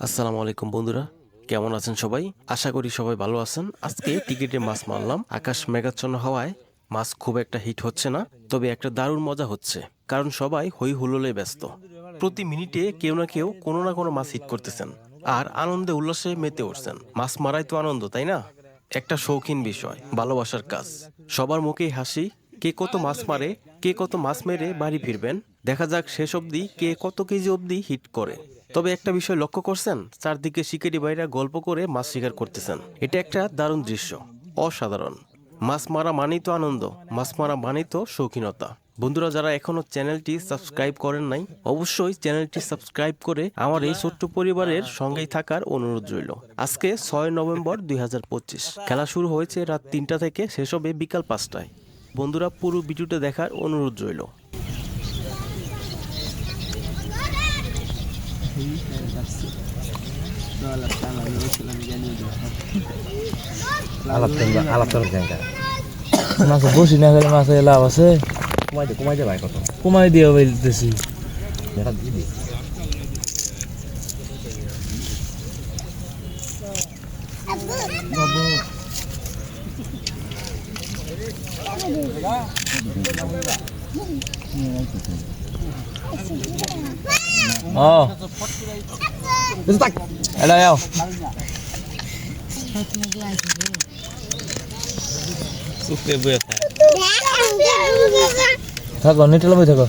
আসসালামু আলাইকুম বন্ধুরা, কেমন আছেন সবাই? আশা করি সবাই ভালো আছেন। আজকে টিকিটে মাছ মারলাম। আকাশ মেঘাচ্ছন্ন হওয়ায় মাছ খুব একটা হিট হচ্ছে না, তবে একটা দারুণ মজা হচ্ছে, কারণ সবাই হই হুল্লোড়ে ব্যস্ত। প্রতি মিনিটে কেউ না কেউ কোনো না কোনো মাছ হিট করতেছেন আর আনন্দে উল্লাসে মেতে উঠছেন। মাছ মারাই তো আনন্দ, তাই না? একটা শৌখিন বিষয়, ভালোবাসার কাজ। সবার মুখেই হাসি। কে কত মাছ মারে, কে কত মাছ মেরে বাড়ি ফিরবেন, দেখা যাক শেষ অবধি কে কত কেজি অবধি হিট করে। তবে একটা বিষয় লক্ষ্য করছেন, চারদিকে শিকারি ভাইরা গল্প করে মাছ শিকার করতেছেন। এটা একটা দারুণ দৃশ্য, অসাধারণ। মাছ মারা মানেই তো আনন্দ, মাছ মারা মানেই তো শৌখিনতা। বন্ধুরা, যারা এখনো চ্যানেলটি সাবস্ক্রাইব করেন নাই, অবশ্যই চ্যানেলটি সাবস্ক্রাইব করে আমার এই ছোট্ট পরিবারের সঙ্গেই থাকার অনুরোধ রইল। আজকে 6 নভেম্বর 2025। খেলা শুরু হয়েছে রাত 3টা থেকে, শেষ হবে বিকাল 5টায়। বন্ধুরা, পুরো ভিডিওটা দেখার অনুরোধ রইল। মাছ বসি না গেলে মাছে লাভ আছে। কমাই দে ভাই, কত কমাই দিয়ে বলতেছি। এটা দিয়ে দি। এটা যাও থাকো, নেটেলা বই থাকো।